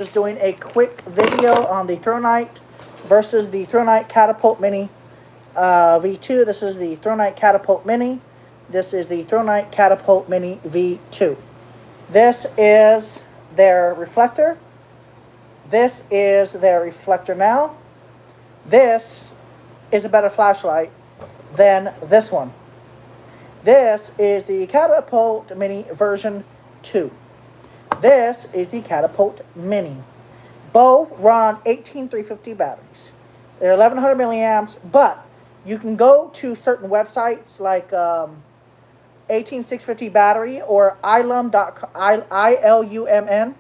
Just doing a quick video on the Thrunite versus the Thrunite Catapult Mini V2. This is the Thrunite Catapult Mini. This is the Thrunite Catapult Mini V2. This is their reflector. This is their reflector now. This is a better flashlight than this one. This is the Catapult Mini version 2. This is the Catapult Mini. Both run on 18350 batteries. They're 1100 milliamps, but you can go to certain websites like 18650 battery or ilum.com, ILUMN.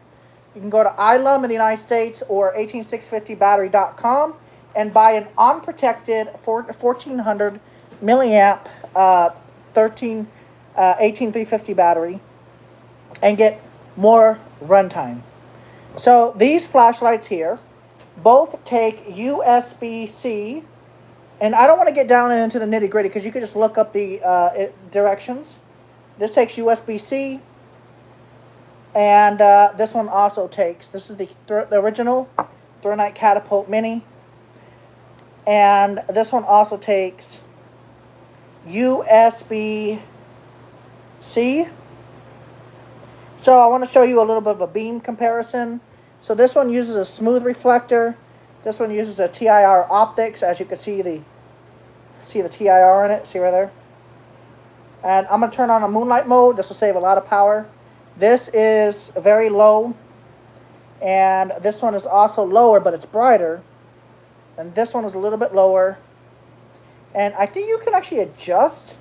You can go to ilum in the United States or 18650battery.com and buy an unprotected 1400 milliamp 18350 battery and get more runtime. So these flashlights here both take USB-C, and I don't want to get down into the nitty-gritty because you can just look up the directions. This takes USB-C, and this one also takes, this is the original Thrunite Catapult Mini, and this one also takes USB-C. So I want to show you a little bit of a beam comparison. So this one uses a smooth reflector. This one uses a TIR optics. As you can see the TIR in it. See right there? And I'm going to turn on a moonlight mode. This will save a lot of power. This is very low. And this one is also lower, but it's brighter. And this one is a little bit lower. And I think you can actually adjust.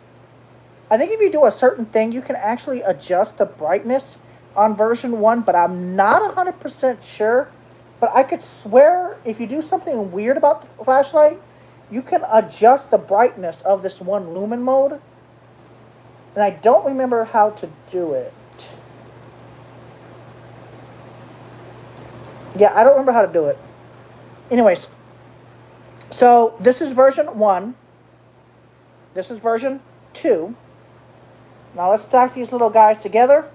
I think if you do a certain thing, you can actually adjust the brightness on version 1, but I'm not 100% sure. But I could swear if you do something weird about the flashlight, you can adjust the brightness of this one lumen mode. And I don't remember how to do it. Yeah, I don't remember how to do it. Anyways, so this is version 1. This is version 2. Now let's stack these little guys together.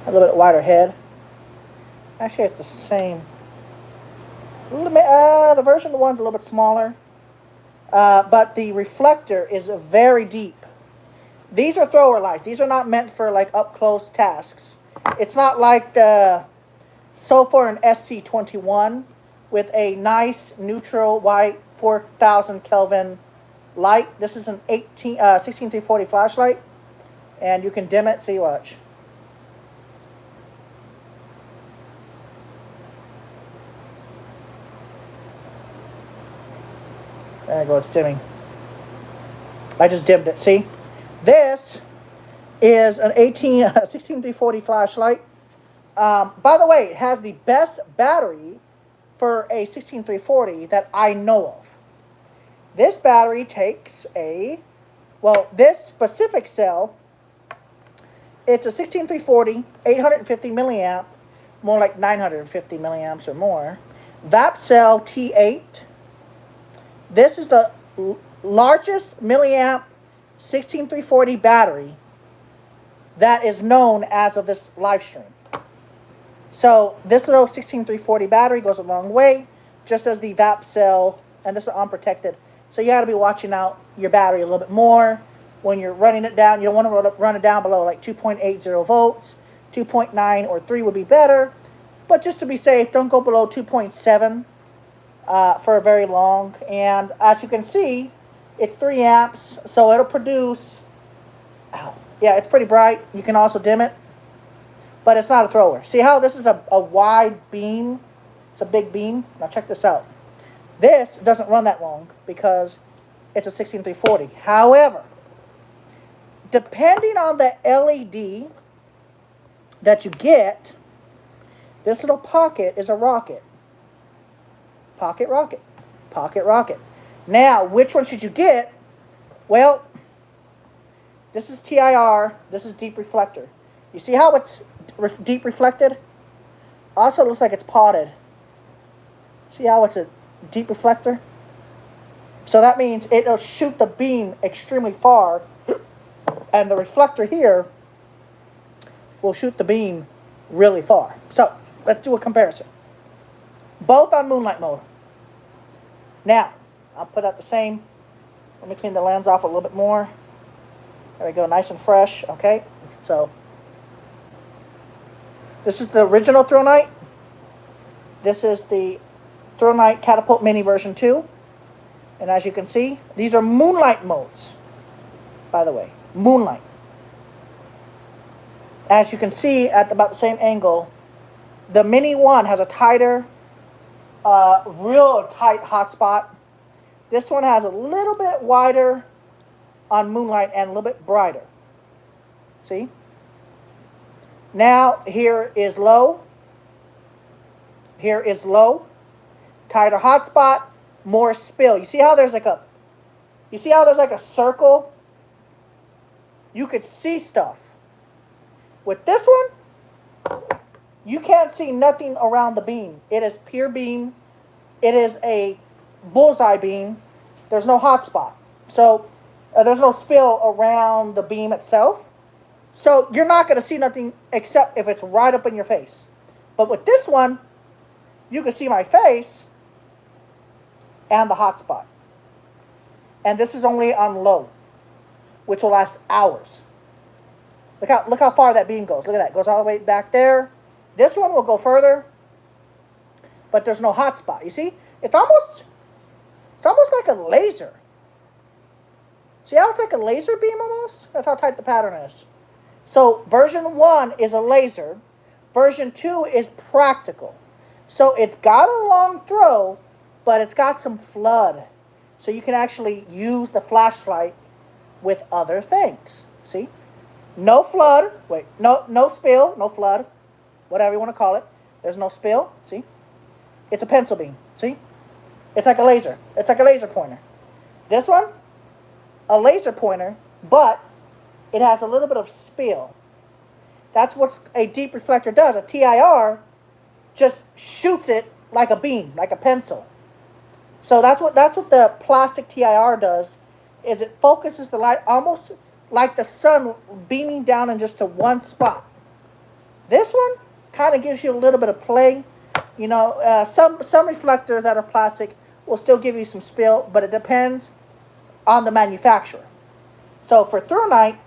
A little bit wider head. Actually, it's the same. The version 1's a little bit smaller. But the reflector is very deep. These are thrower lights. These are not meant for like up close tasks. It's not like the Sophor and SC21 with a nice neutral white 4000 Kelvin light. This is an 16340 flashlight, and you can dim it. See, watch. There you go, it's dimming. I just dimmed it. See, this is an 16340 flashlight. By the way, it has the best battery for a 16340 that I know of. This battery takes this specific cell, it's a 16340, 850 milliamp, more like 950 milliamps or more. VAP cell T8. This is the largest milliamp 16340 battery that is known as of this live stream. So this little 16340 battery goes a long way, just as the VAP cell, and this is unprotected. So you got to be watching out your battery a little bit more when you're running it down. You don't want to run it down below like 2.80 volts. 2.9 or 3 would be better. But just to be safe, don't go below 2.7 for a very long. And as you can see, it's 3 amps, so it'll produce, yeah, it's pretty bright. You can also dim it. But it's not a thrower. See how this is a wide beam? It's a big beam. Now check this out. This doesn't run that long because it's a 16340. However, depending on the LED that you get, this little pocket is a rocket. Pocket rocket. Pocket rocket. Now, which one should you get? Well, this is TIR. This is deep reflector. You see how it's deep reflected? Also looks like it's potted. See how it's a deep reflector? So that means it'll shoot the beam extremely far And the reflector here will shoot the beam really far. So, let's do a comparison. Both on moonlight mode. Now, I'll put out the same. Let me clean the lens off a little bit more. There we go, nice and fresh. Okay, so this is the original Thrunite. This is the Thrunite Catapult Mini version 2. And as you can see, these are moonlight modes, by the way. Moonlight. As you can see at about the same angle, the Mini 1 has a tighter, real tight hotspot. This one has a little bit wider on moonlight and a little bit brighter. See? Now, here is low. Here is low. Tighter hotspot, more spill. You see how there's like a circle? You could see stuff. With this one, you can't see nothing around the beam. It is pure beam. It is a bullseye beam. There's no hotspot. So, there's no spill around the beam itself. So, you're not going to see nothing except if it's right up in your face. But with this one, you can see my face and the hotspot. And this is only on low, which will last hours. Look how far that beam goes. Look at that. It goes all the way back there. This one will go further, but there's no hotspot. You see? It's almost like a laser. See how it's like a laser beam almost? That's how tight the pattern is. So version 1 is a laser. Version 2 is practical. So it's got a long throw, but it's got some flood. So you can actually use the flashlight with other things. See? No flood. Wait, no spill, no flood. Whatever you want to call it. There's no spill. See? It's a pencil beam. See? It's like a laser. It's like a laser pointer. This one, a laser pointer, but it has a little bit of spill. That's what a deep reflector does. A TIR just shoots it like a beam, like a pencil. So that's what the plastic TIR does, is it focuses the light almost like the sun beaming down in just to one spot. This one kind of gives you a little bit of play. You know, some reflectors that are plastic will still give you some spill, but it depends on the manufacturer. So for Thrunite,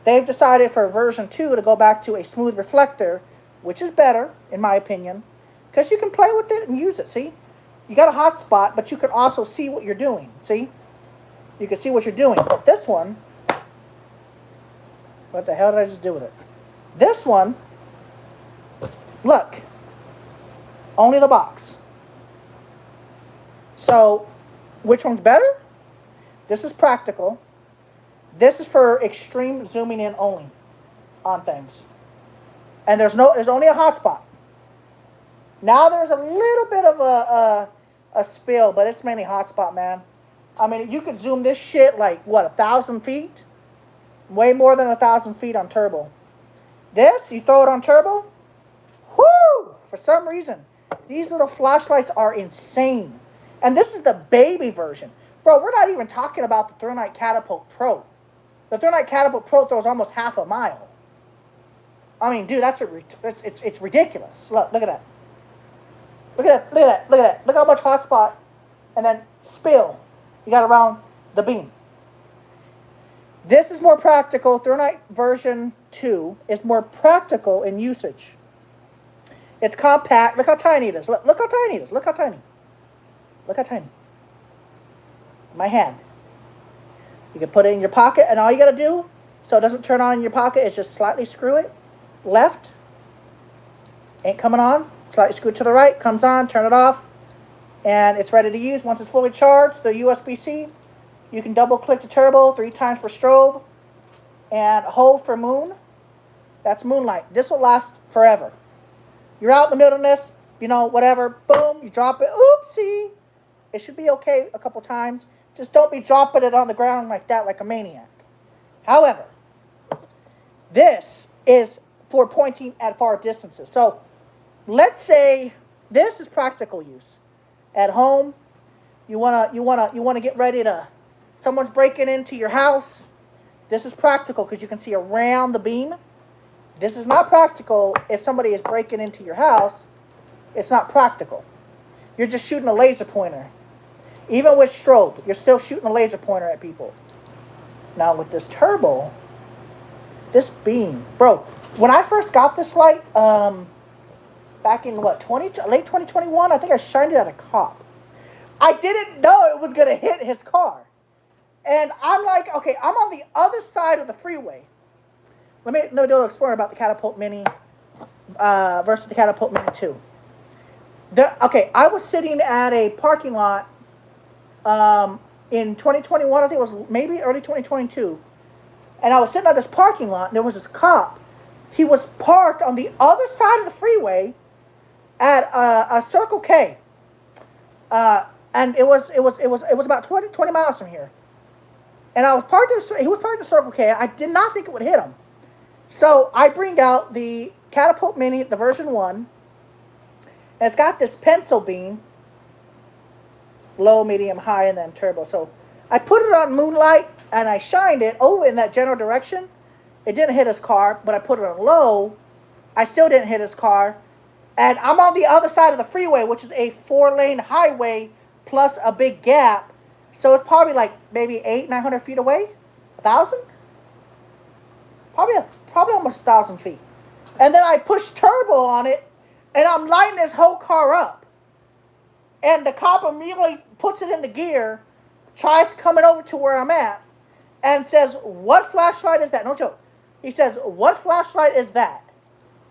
they've decided for version 2 to go back to a smooth reflector, which is better, in my opinion, because you can play with it and use it, see? You got a hot spot, but you can also see what you're doing, see? You can see what you're doing. But this one, what the hell did I just do with it? This one, look, only the box. So, which one's better? This is practical. This is for extreme zooming in only on things. And there's only a hotspot. Now there's a little bit of a spill, but it's mainly hotspot, man. I mean, you could zoom this shit like, what, 1,000 feet? Way more than 1,000 feet on turbo. This, you throw it on turbo, whoo! For some reason, these little flashlights are insane. And this is the baby version. Bro, we're not even talking about the Thrunite Catapult Pro. The Thrunite Catapult Pro throws almost half a mile. I mean, dude, it's ridiculous. Look at that. Look at that. Look how much hotspot and then spill you got around the beam. This is more practical. Thrunite version 2 is more practical in usage. It's compact. Look how tiny it is. Look how tiny it is. Look how tiny. Look how tiny. My hand. You can put it in your pocket, and all you got to do, so it doesn't turn on in your pocket, is just slightly screw it. Left. Ain't coming on. Slightly screw it to the right. Comes on. Turn it off. And it's ready to use. Once it's fully charged, the USB-C, you can double-click the turbo 3 times for strobe. And hold for moon. That's moonlight. This will last forever. You're out in the wilderness, you know, whatever. Boom. You drop it. Oopsie. It should be okay a couple times. Just don't be dropping it on the ground like that, like a maniac. However, this is for pointing at far distances. So, let's say this is practical use. At home, you wanna get ready to. Someone's breaking into your house. This is practical because you can see around the beam. This is not practical if somebody is breaking into your house. It's not practical. You're just shooting a laser pointer. Even with strobe, you're still shooting a laser pointer at people. Now with this turbo, this beam, bro, when I first got this light, back in late 2021, I think I shined it at a cop. I didn't know it was gonna hit his car. And I'm like, okay, I'm on the other side of the freeway. Let me do a little explore about the Catapult Mini versus the Catapult Mini 2. I was sitting at a parking lot in 2021, I think it was maybe early 2022. And I was sitting at this parking lot, and there was this cop. He was parked on the other side of the freeway at a Circle K. And it was about 20 miles from here. And he was parked in Circle K. I did not think it would hit him. So I bring out the Catapult Mini, the version 1. And it's got this pencil beam. Low, medium, high, and then turbo. So I put it on moonlight, and I shined it over in that general direction. It didn't hit his car, but I put it on low. I still didn't hit his car. And I'm on the other side of the freeway, which is a 4-lane highway plus a big gap. So it's probably like maybe 900 feet away. 1,000? Probably almost 1,000 feet. And then I push turbo on it, and I'm lighting this whole car up. And the cop immediately puts it into gear, tries coming over to where I'm at, and says, "What flashlight is that?" No joke. He says, "What flashlight is that?"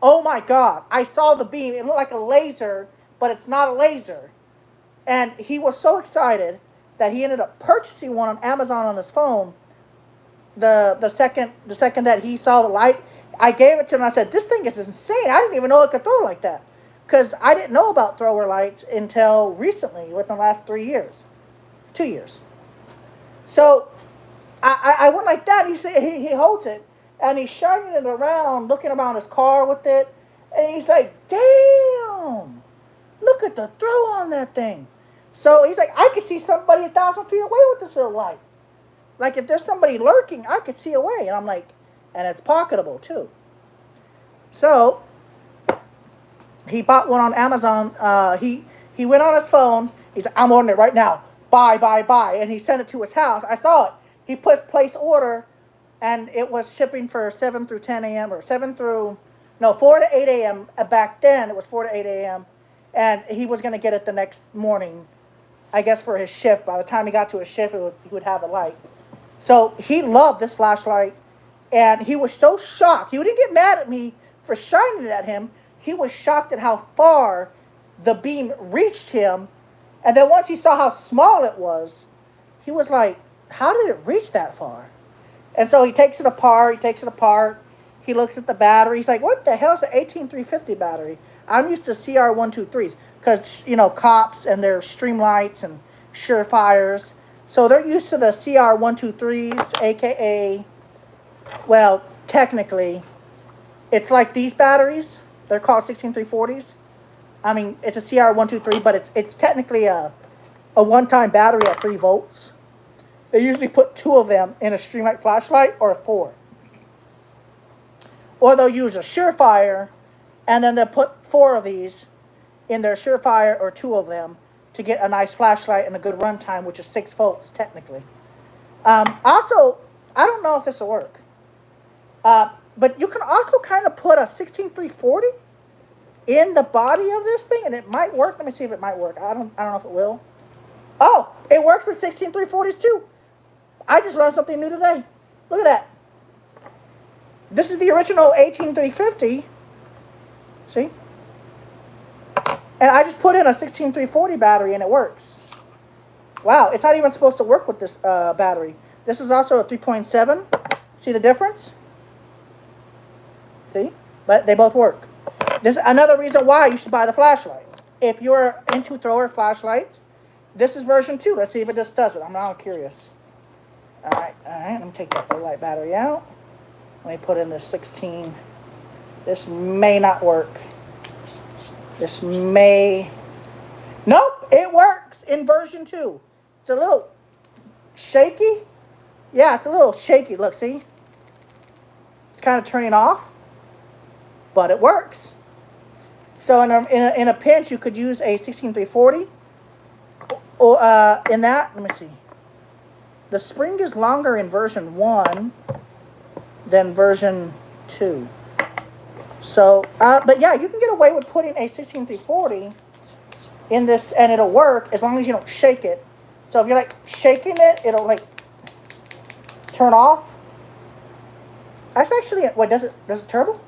Oh my God. I saw the beam. It looked like a laser, but it's not a laser. And he was so excited that he ended up purchasing one on Amazon on his phone. The second that he saw the light, I gave it to him. I said, "This thing is insane. I didn't even know it could throw like that." Because I didn't know about thrower lights until recently, within the last 2 years. So I went like that. He holds it, and he's shining it around, looking around his car with it. And he's like, "Damn, look at the throw on that thing." So he's like, "I could see somebody 1,000 feet away with this little light. Like if there's somebody lurking, I could see away." And I'm like, and it's pocketable too. So he bought one on Amazon. He went on his phone. He's like, "I'm ordering it right now. Buy. And he sent it to his house. I saw it. He placed order, and it was shipping for 7 through 10 a.m. or 4 to 8 a.m. Back then, it was 4 to 8 a.m. And he was going to get it the next morning, I guess, for his shift. By the time he got to his shift, he would have the light. So he loved this flashlight, and he was so shocked. He didn't get mad at me for shining it at him. He was shocked at how far the beam reached him. And then once he saw how small it was, he was like, "How did it reach that far?" And so he takes it apart. He looks at the battery. He's like, "What the hell is an 18350 battery?" I'm used to CR123s because, cops and their Streamlights and Surefires. So they're used to the CR123s, a.k.a., well, technically, it's like these batteries. They're called 16340s. I mean, it's a CR123, but it's technically a one-time battery at 3 volts. They usually put 2 of them in a Streamlight flashlight or 4. Or they'll use a Surefire, and then they'll put 4 of these in their Surefire or 2 of them to get a nice flashlight and a good runtime, which is 6 volts technically. Also, I don't know if this will work. But you can also kind of put a 16340 in the body of this thing, and it might work. Let me see if it might work. I don't know if it will. Oh, it works with 16340s too. I just learned something new today. Look at that. This is the original 18350. See? And I just put in a 16340 battery, and it works. Wow, it's not even supposed to work with this battery. This is also a 3.7. See the difference? See? But they both work. This is another reason why you should buy the flashlight. If you're into thrower flashlights, this is version 2. Let's see if it just does it. I'm now curious. All right. Let me take that light battery out. Let me put in this 16. This may not work. Nope, it works in version 2. It's a little shaky, Yeah, it's a little shaky. Look, see? It's kind of turning off, but it works. So in a pinch, you could use a 16340. Or in that, let me see. The spring is longer in version 1 than version 2. So, but yeah, you can get away with putting a 16340 in this, and it'll work as long as you don't shake it. So if you're like shaking it, it'll like turn off. Actually, what does it turbo?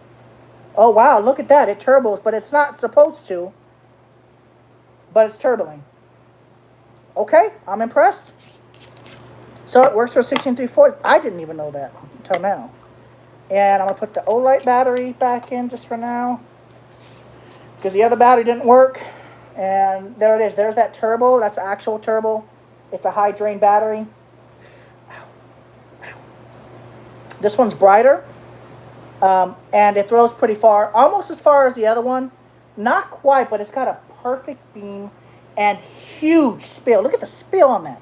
Oh wow, look at that! It turbos, but it's not supposed to. But it's turboing. Okay, I'm impressed. So it works for 16340. I didn't even know that until now. And I'm going to put the Olight battery back in just for now, because the other battery didn't work. And there it is. There's that turbo. That's actual turbo. It's a high drain battery. This one's brighter. And it throws pretty far. Almost as far as the other one. Not quite, but it's got a perfect beam and huge spill. Look at the spill on that.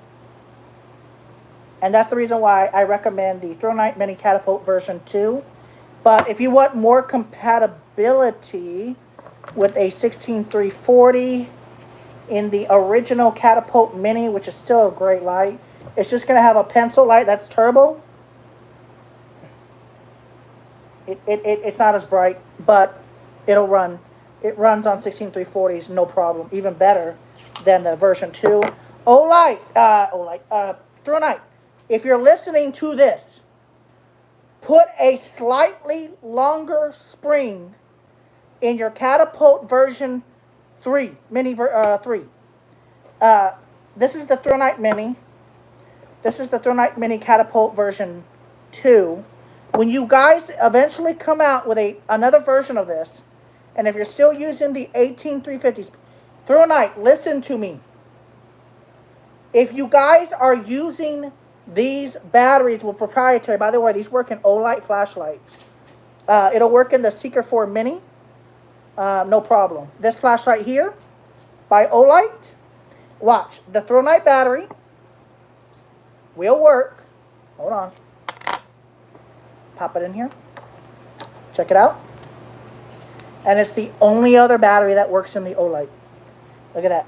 And that's the reason why I recommend the Thrunite Mini Catapult version 2. But if you want more compatibility with a 16340 in the original Catapult Mini, which is still a great light, it's just going to have a pencil light that's turbo. It's not as bright, but it'll run. It runs on 16340s, no problem. Even better than the version 2. Thrunite. If you're listening to this, put a slightly longer spring in your Catapult version 3, Mini 3. This is the Thrunite Mini. This is the Thrunite Mini Catapult version 2. When you guys eventually come out with another version of this, and if you're still using the 18350s, Thrunite, listen to me. If you guys are using these batteries with proprietary, by the way, these work in Olight flashlights. It'll work in the Seeker 4 Mini. No problem. This flashlight here by Olight. Watch. The Thrunite battery will work. Hold on. Pop it in here. Check it out. And it's the only other battery that works in the Olight. Look at that.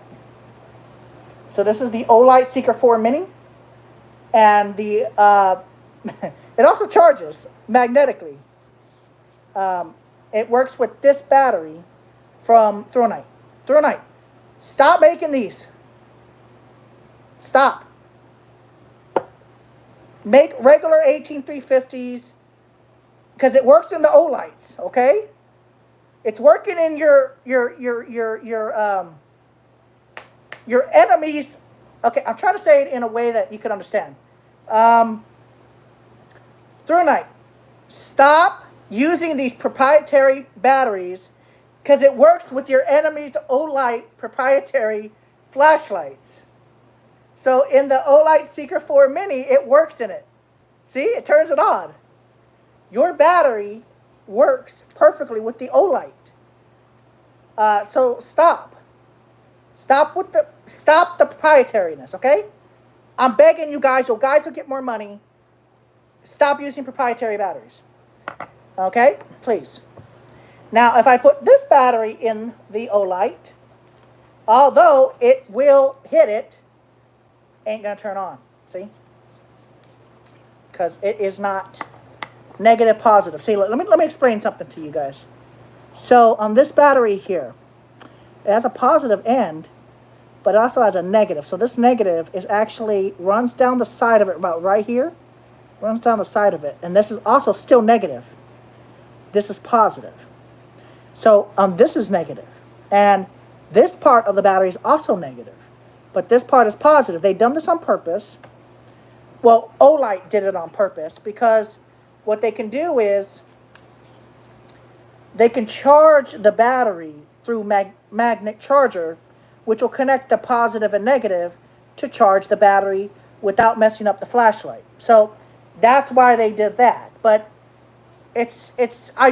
So this is the Olight Seeker 4 Mini. And the it also charges magnetically. It works with this battery from Thrunite. Thrunite, stop making these. Stop. Make regular 18350s, because it works in the Olights. Okay, it's working in your enemies. Okay, I'm trying to say it in a way that you can understand. Thrunite, stop using these proprietary batteries, because it works with your enemy's Olight proprietary flashlights. So in the Olight Seeker 4 Mini, it works in it. See, it turns it on. Your battery works perfectly with the Olight. So stop. Stop the proprietariness, okay? I'm begging you guys, guys will get more money. Stop using proprietary batteries. Okay? Please. Now, if I put this battery in the Olight, although it will hit it, ain't going to turn on. See? Because it is not negative positive. See, let me explain something to you guys. So, on this battery here, it has a positive end, but it also has a negative. So this negative is actually runs down the side of it, about right here. Runs down the side of it. And this is also still negative. This is positive. So this is negative. And this part of the battery is also negative. But this part is positive. They've done this on purpose. Well, Olight did it on purpose, because what they can do is they can charge the battery through magnet charger, which will connect the positive and negative to charge the battery without messing up the flashlight. So that's why they did that. But I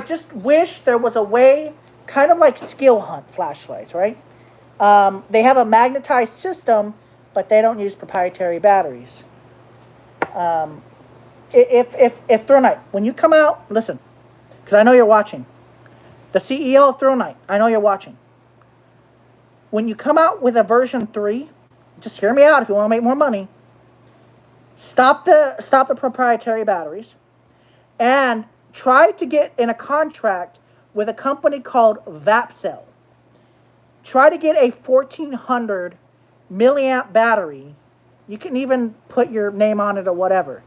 just wish there was a way, kind of like skill hunt flashlights, right? They have a magnetized system, but they don't use proprietary batteries. If Thrunite, when you come out, listen, because I know you're watching. The CEO of Thrunite, I know you're watching. When you come out with a version 3, just hear me out if you want to make more money. Stop the proprietary batteries and try to get in a contract with a company called Vapcell. Try to get a 1400 milliamp battery. You can even put your name on it or whatever.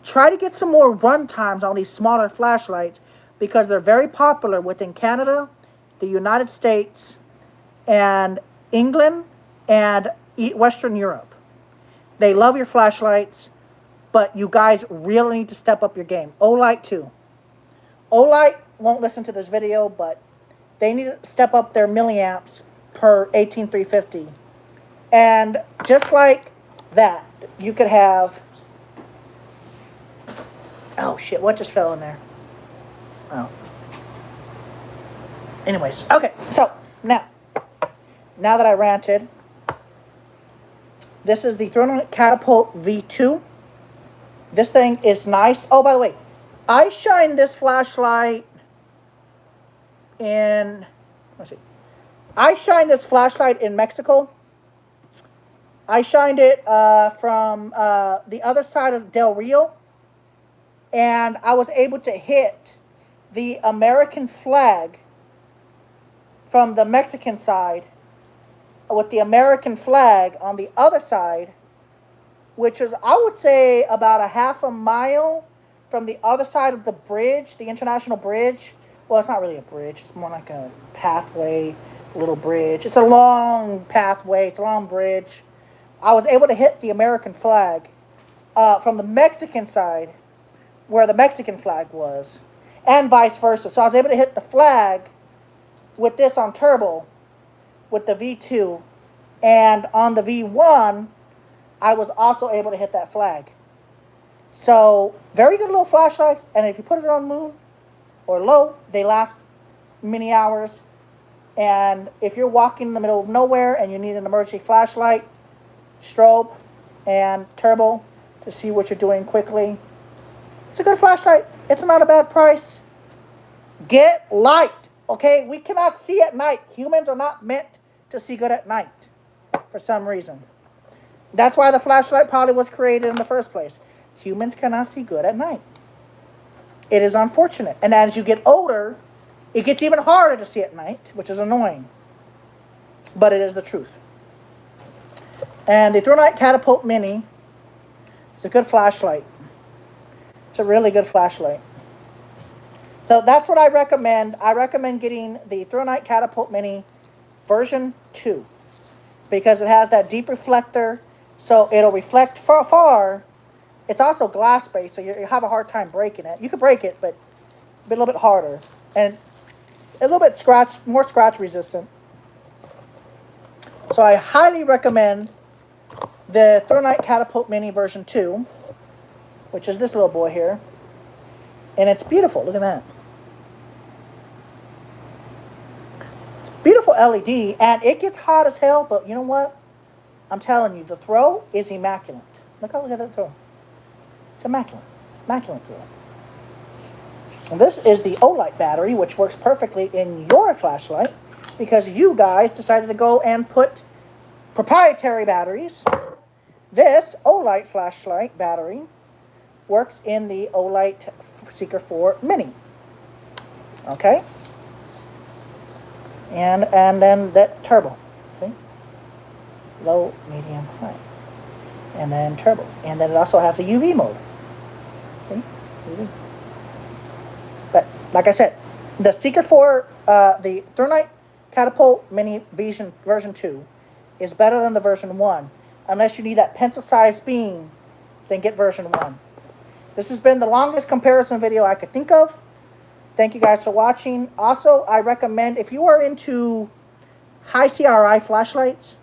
Try to get some more run times on these smaller flashlights because they're very popular within Canada, the United States, and England, and Western Europe. They love your flashlights, but you guys really need to step up your game. Olight too. Olight won't listen to this video, but they need to step up their milliamps per 18350. And just like that, you could have... Oh shit, what just fell in there? Oh. Anyways, okay, so now that I ranted, this is the Thrunite Catapult V2. This thing is nice. Oh, by the way, I shined this flashlight in... Let's see. I shined this flashlight in Mexico. I shined it from the other side of Del Rio. And I was able to hit the American flag from the Mexican side with the American flag on the other side, which is, I would say, about a half a mile from the other side of the bridge, the international bridge. Well, it's not really a bridge. It's more like a pathway, little bridge. It's a long pathway. It's a long bridge. I was able to hit the American flag from the Mexican side, where the Mexican flag was, and vice versa. So I was able to hit the flag with this on turbo, with the V2, and on the V1, I was also able to hit that flag. So, very good little flashlights, and if you put it on moon or low, they last many hours. And if you're walking in the middle of nowhere and you need an emergency flashlight, strobe and turbo to see what you're doing quickly, it's a good flashlight. It's not a bad price. Get light, okay? We cannot see at night. Humans are not meant to see good at night for some reason. That's why the flashlight probably was created in the first place. Humans cannot see good at night. It is unfortunate. And as you get older, it gets even harder to see at night, which is annoying. But it is the truth. And the Thrunite Catapult Mini is a good flashlight. It's a really good flashlight. So that's what I recommend. I recommend getting the Thrunite Catapult Mini version 2. Because it has that deep reflector. So it'll reflect far. It's also glass-based, so you have a hard time breaking it. You could break it, but a little bit harder. And a little bit more scratch resistant. So I highly recommend the Thrunite Catapult Mini version 2, which is this little boy here. And it's beautiful. Look at that. It's beautiful LED, and it gets hot as hell, but you know what? I'm telling you, the throw is immaculate. Look at that throw. It's immaculate. Immaculate throw. And this is the Olight battery, which works perfectly in your flashlight because you guys decided to go and put proprietary batteries. This Olight flashlight battery works in the Olight Seeker 4 Mini. Okay? And then that turbo. See? Low, medium, high. And then turbo. And then it also has a UV mode. See? UV. But, like I said, the Seeker 4, the Thrunite Catapult Mini version 2 is better than the version 1. Unless you need that pencil-sized beam, then get version 1. This has been the longest comparison video I could think of. Thank you guys for watching. Also, I recommend, if you are into high CRI flashlights,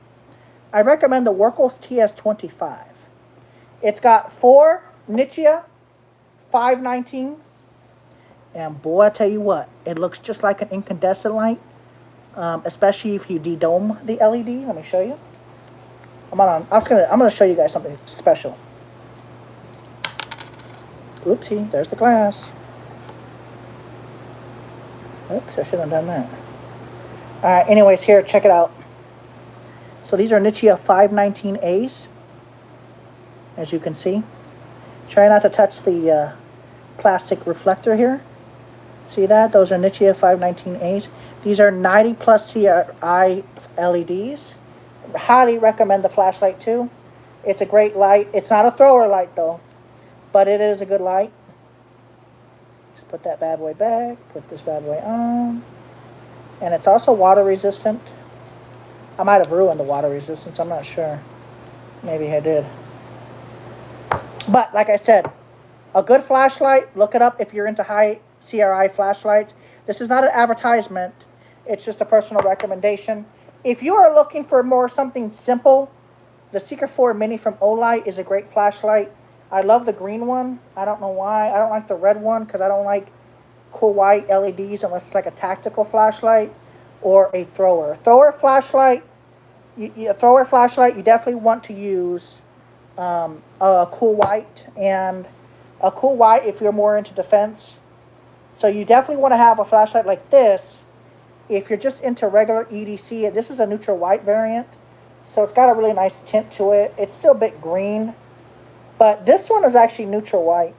I recommend the Workhorse TS25. It's got 4 Nichia 519. And boy, I tell you what, it looks just like an incandescent light, especially if you de-dome the LED. Let me show you. I'm gonna show you guys something special. Oopsie, there's the glass. Oops, I shouldn't have done that. Alright, anyways, here, check it out. So these are Nichia 519As, as you can see. Try not to touch the plastic reflector here. See that? Those are Nichia 519As. These are 90 plus CRI LEDs. Highly recommend the flashlight too. It's a great light. It's not a thrower light though, but it is a good light. Just put that bad boy back. Put this bad boy on. And it's also water resistant. I might have ruined the water resistance. I'm not sure. Maybe I did. But like I said, a good flashlight. Look it up if you're into high CRI flashlights. This is not an advertisement. It's just a personal recommendation. If you are looking for more something simple, the Seeker 4 Mini from Olight is a great flashlight. I love the green one. I don't know why. I don't like the red one because I don't like cool white LEDs unless it's like a tactical flashlight or a thrower. Thrower flashlight, you definitely want to use a cool white, and a cool white if you're more into defense. So you definitely want to have a flashlight like this if you're just into regular EDC. This is a neutral white variant, so it's got a really nice tint to it. It's still a bit green, but this one is actually neutral white.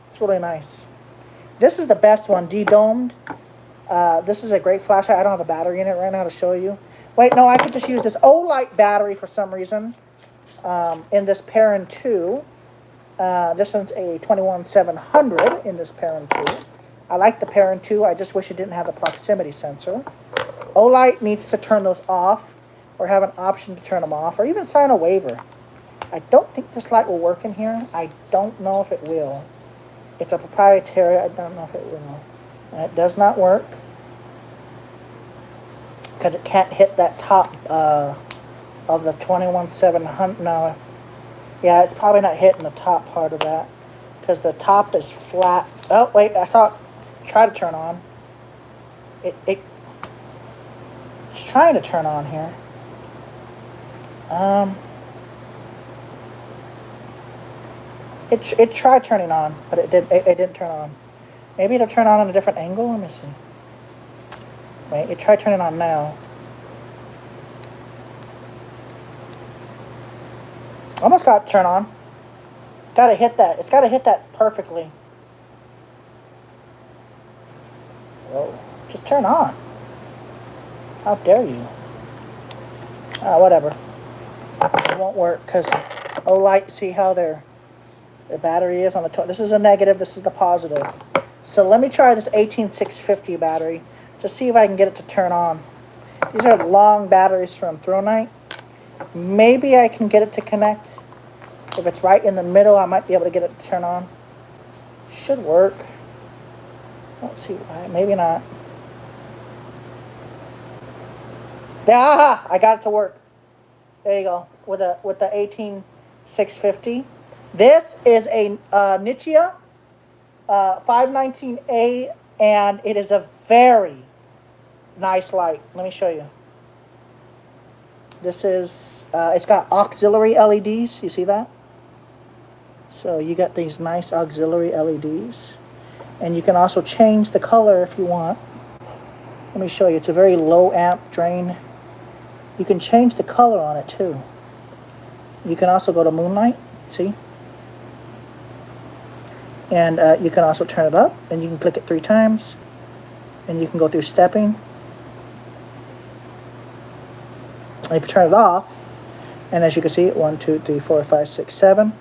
It's really nice. This is the best one, de-domed. This is a great flashlight. I don't have a battery in it right now to show you. Wait, no, I could just use this Olight battery for some reason in this Perrin 2. This one's a 21700 in this Perrin 2. I like the Perrin 2. I just wish it didn't have the proximity sensor. Olight needs to turn those off or have an option to turn them off or even sign a waiver. I don't think this light will work in here. I don't know if it will. It's a proprietary. I don't know if it will. It does not work because it can't hit that top of the 21700. No, yeah, it's probably not hitting the top part of that because the top is flat. Oh wait, I saw it try to turn on. It's trying to turn on here. It tried turning on, but it didn't turn on. Maybe it'll turn on a different angle. Let me see. Wait, it tried turning on now. Almost got to turn on. Gotta hit that. It's gotta hit that perfectly. Whoa. Just turn on. How dare you? Whatever. It won't work because Olight, see how the battery is on the this is a negative, this is the positive. So let me try this 18650 battery. Just see if I can get it to turn on. These are long batteries from Thrunite. Maybe I can get it to connect. If it's right in the middle, I might be able to get it to turn on. Should work. Let's see why. Maybe not. Ah, I got it to work. There you go. With the 18650. This is a Nichia 519A, and it is a very nice light. Let me show you. This is, it's got auxiliary LEDs. You see that? So you got these nice auxiliary LEDs. And you can also change the color if you want. Let me show you. It's a very low amp drain. You can change the color on it too. You can also go to moonlight. See? And you can also turn it up, and you can click it 3 times, and you can go through stepping. And if you turn it off, and as you can see, 1, 2, 3, 4, 5, 6, 7.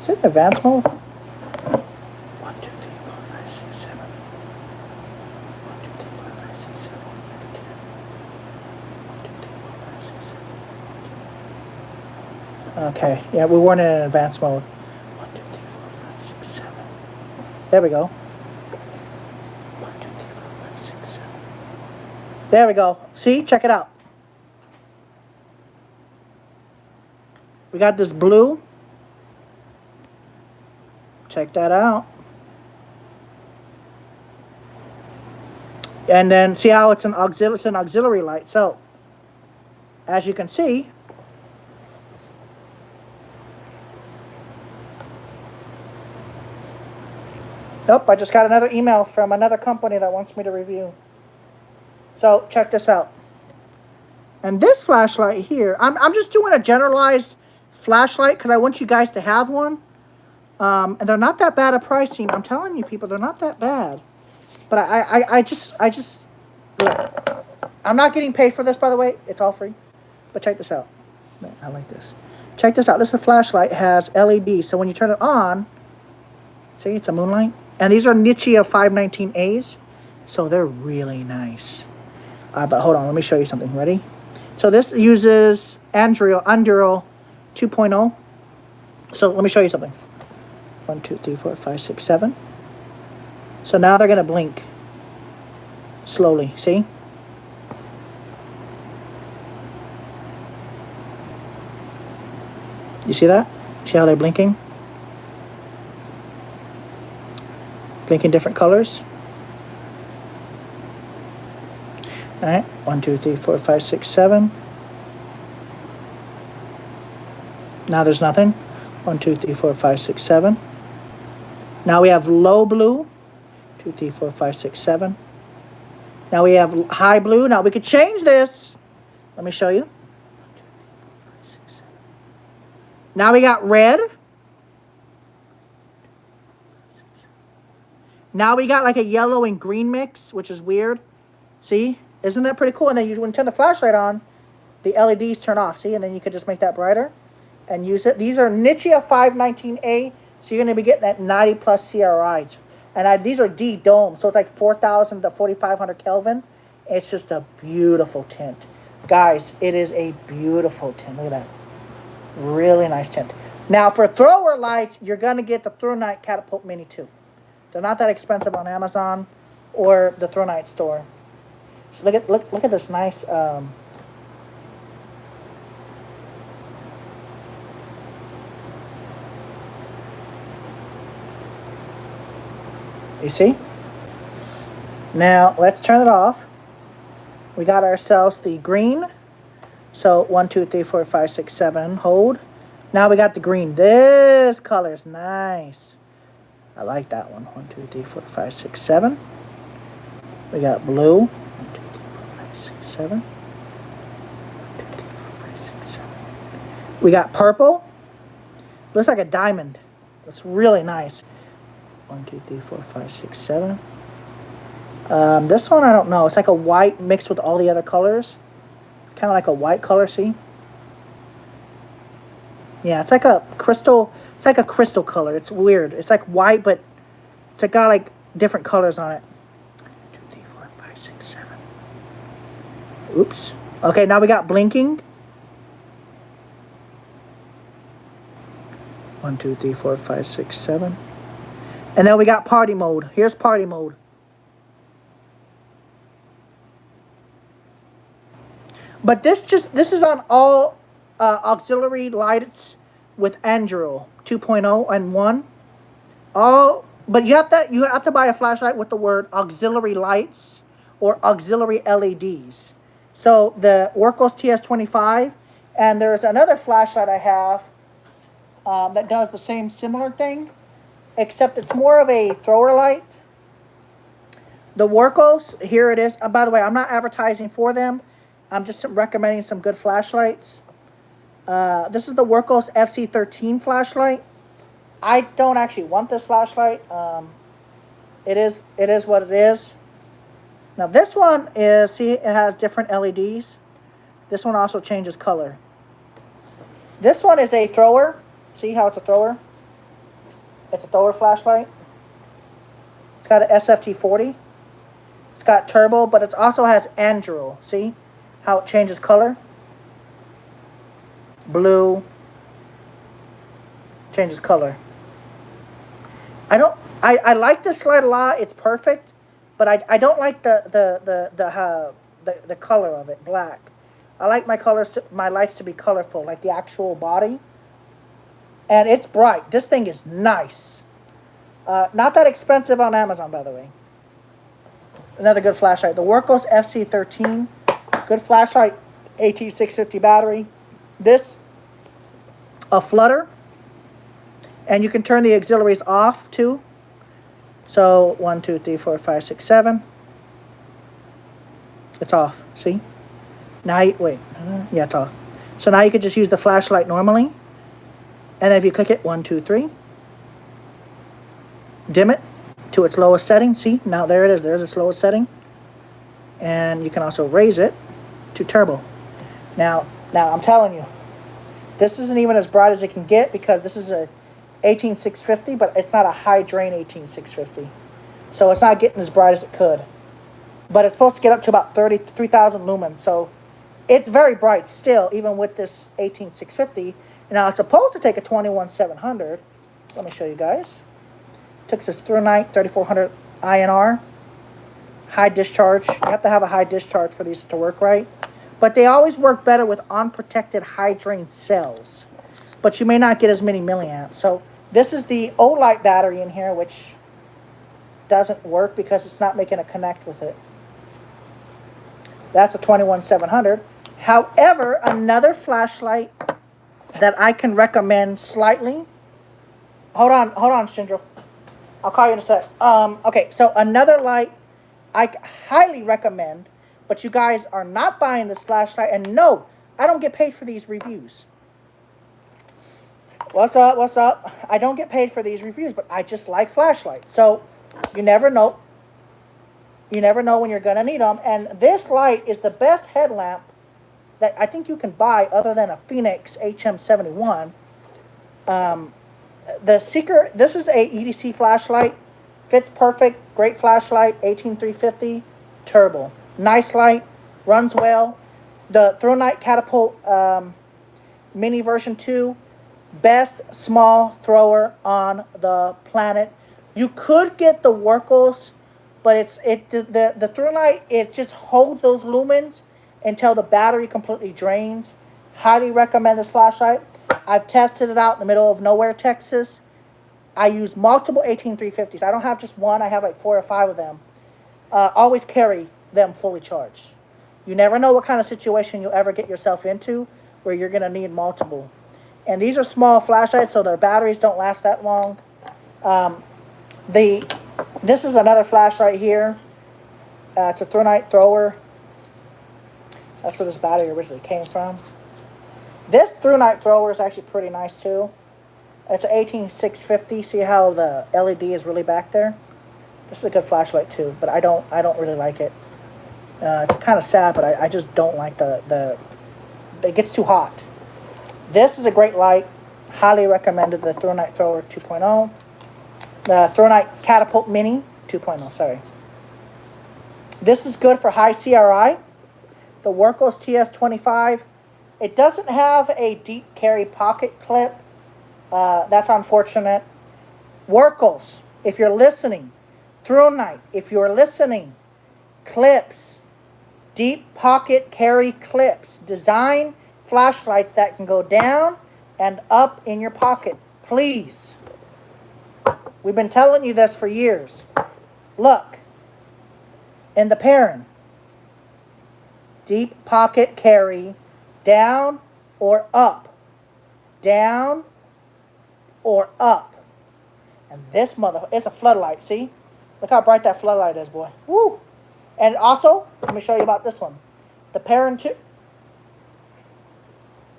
Is it in advanced mode? 1, 2, 3, 4, 5, 6, 7. 1, 2, 3, 4, 5, 6, 7. 1, 2, 3, 4, 5, 6, 7. Okay, yeah, we weren't in advanced mode. 1, 2, 3, 4, 5, 6, 7. There we go. 1, 2, 3, 4, 5, 6, 7. There we go. See? Check it out. We got this blue. Check that out. And then see how it's an auxiliary light. So, as you can see, Nope, I just got another email from another company that wants me to review. So check this out. And this flashlight here, I'm just doing a generalized flashlight because I want you guys to have one. And they're not that bad at pricing. I'm telling you, people, they're not that bad. But I just look. I'm not getting paid for this, by the way. It's all free. But check this out. I like this. Check this out. This is a flashlight. It has LED. So when you turn it on, see, it's a moonlight. And these are Nichia 519As. So they're really nice. But hold on. Let me show you something. Ready? So this uses Unreal 2.0. So let me show you something. 1, 2, 3, 4, 5, 6, 7. So now they're going to blink slowly. See? You see that? See how they're blinking? Blinking different colors. All right. 1, 2, 3, 4, 5, 6, 7. Now there's nothing. 1, 2, 3, 4, 5, 6, 7. Now we have low blue. 2, 3, 4, 5, 6, 7. Now we have high blue. Now we could change this. Let me show you. Now we got red. Now we got like a yellow and green mix, which is weird. See? Isn't that pretty cool? And then when you turn the flashlight on, the LEDs turn off. See? And then you could just make that brighter and use it. These are Nichia 519A. So you're going to be getting that 90 plus CRIs. And these are D dome. So it's like 4,000 to 4,500 Kelvin. It's just a beautiful tint. Guys, it is a beautiful tint. Look at that. Really nice tint. Now for thrower lights, you're going to get the Thrunite Catapult Mini 2. They're not that expensive on Amazon or the Thrunite store. So look at this nice you see? Now let's turn it off. We got ourselves the green. So 1, 2, 3, 4, 5, 6, 7. Hold. Now we got the green. This color is nice. I like that one. 1, 2, 3, 4, 5, 6, 7. We got blue. 1, 2, 3, 4, 5, 6, 7. 1, 2, 3, 4, 5, 6, 7. We got purple. Looks like a diamond. It's really nice. 1, 2, 3, 4, 5, 6, 7. This one I don't know. It's like a white mixed with all the other colors. Kind of like a white color, see? Yeah, it's like a crystal. It's like a crystal color. It's weird. It's like white, but it's like got like different colors on it. 2, 3, 4, 5, 6, 7. Oops. Okay, now we got blinking. 1, 2, 3, 4, 5, 6, 7. And then we got party mode. Here's party mode. But this is on all auxiliary lights with Android 2.0 and 1. But you have to buy a flashlight with the word auxiliary lights or auxiliary LEDs. So the Workos TS25, and there's another flashlight I have that does the same similar thing, except it's more of a thrower light. The Workos, here it is. By the way, I'm not advertising for them. I'm just recommending some good flashlights. This is the Workos FC13 flashlight. I don't actually want this flashlight. It is what it is. Now this one is, see, it has different LEDs. This one also changes color. This one is a thrower. See how it's a thrower? It's a thrower flashlight. It's got an SFT40. It's got turbo, but it also has Android. See how it changes color? Blue. Changes color. I like this light a lot. It's perfect, but I don't like the color of it, black. I like my lights to be colorful, like the actual body. And it's bright. This thing is nice. Not that expensive on Amazon, by the way. Another good flashlight. The Workos FC13. Good flashlight. AT650 battery. This, a flutter. And you can turn the auxiliaries off, too. So 1, 2, 3, 4, 5, 6, 7. It's off. See? Now you, wait. Yeah, it's off. So now you could just use the flashlight normally. And then if you click it, 1, 2, 3. Dim it to its lowest setting. See? Now there it is. There's its lowest setting. And you can also raise it to turbo. Now I'm telling you, this isn't even as bright as it can get because this is a 18650, but it's not a high drain 18650. So it's not getting as bright as it could. But it's supposed to get up to about 3,000 lumens. So it's very bright still, even with this 18650. Now it's supposed to take a 21700. Let me show you guys. It took this Thrunite 3400 INR. High discharge. You have to have a high discharge for these to work right. But they always work better with unprotected high drain cells. But you may not get as many milliamps. So this is the Olight battery in here, which doesn't work because it's not making a connect with it. That's a 21700. However, another flashlight that I can recommend slightly. Hold on, Shindra. I'll call you in a sec. Okay, so another light I highly recommend, but you guys are not buying this flashlight. And no, I don't get paid for these reviews. What's up? What's up? I don't get paid for these reviews, but I just like flashlights. So you never know. You never know when you're going to need them. And this light is the best headlamp that I think you can buy other than a Phoenix HM71. The Seeker, this is a EDC flashlight. Fits perfect. Great flashlight. 18350 turbo. Nice light. Runs well. The Thrunite Catapult Mini version 2. Best small thrower on the planet. You could get the Workles, but the Thrunite, it just holds those lumens until the battery completely drains. Highly recommend this flashlight. I've tested it out in the middle of nowhere, Texas. I use multiple 18350s. I don't have just one. I have like 4 or 5 of them. Always carry them fully charged. You never know what kind of situation you'll ever get yourself into where you're going to need multiple. And these are small flashlights, so their batteries don't last that long. This is another flashlight here. It's a Thrunite thrower. That's where this battery originally came from. This Thrunite thrower is actually pretty nice too. It's an 18650. See how the LED is really back there? This is a good flashlight too, but I don't really like it. It's kind of sad, but I just don't like it gets too hot. This is a great light. Highly recommended, the Thrunite Thrower 2.0. The Thrunite Catapult Mini 2.0, sorry. This is good for high CRI. The Workos TS25. It doesn't have a deep carry pocket clip. That's unfortunate. Workos, if you're listening. Thrunite, if you're listening. Clips. Deep pocket carry clips. Design flashlights that can go down and up in your pocket. Please. We've been telling you this for years. Look. In the Perrin. Deep pocket carry. Down or up. Down or up. And this it's a floodlight, see? Look how bright that floodlight is, boy. Woo! And also, let me show you about this one. The Perrin 2.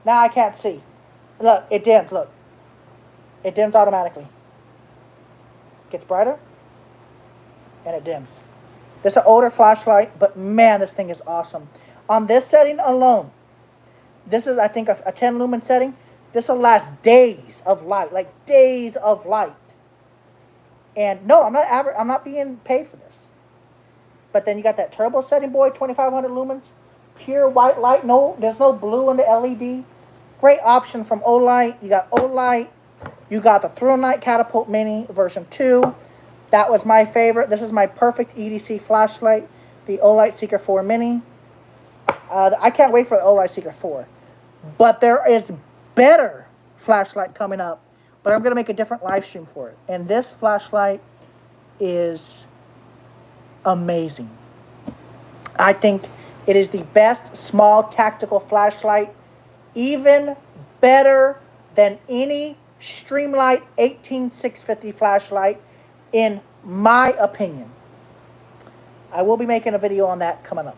Now I can't see. Look, it dims, look. It dims automatically. Gets brighter. And it dims. This is an older flashlight, but man, this thing is awesome. On this setting alone, this is, I think, a 10 lumen setting. This will last days of light, like days of light. And no, I'm not being paid for this. But then you got that turbo setting, boy, 2500 lumens, pure white light. No, there's no blue in the LED. Great option from Olight. You got Olight. You got the Thrunite Catapult Mini version 2. That was my favorite. This is my perfect EDC flashlight, the Olight Seeker 4 Mini. I can't wait for the Olight Seeker 4. But there is better flashlight coming up. But I'm going to make a different live stream for it. And this flashlight is amazing. I think it is the best small tactical flashlight. Even better than any Streamlight 18650 flashlight. in my opinion. I will be making a video on that coming up.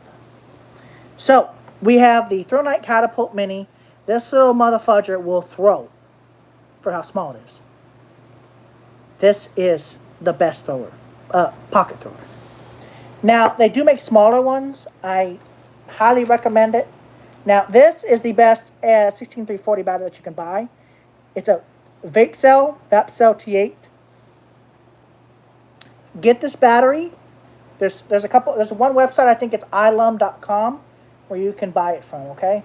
So, we have the Thrunite Catapult Mini. This little motherfudger will throw for how small it is. This is the best thrower. Pocket thrower. Now, they do make smaller ones. I highly recommend it. Now, this is the best 16340 battery that you can buy. It's a Vapcell T8. Get this battery. There's one website, I think it's ilum.com, where you can buy it from, okay?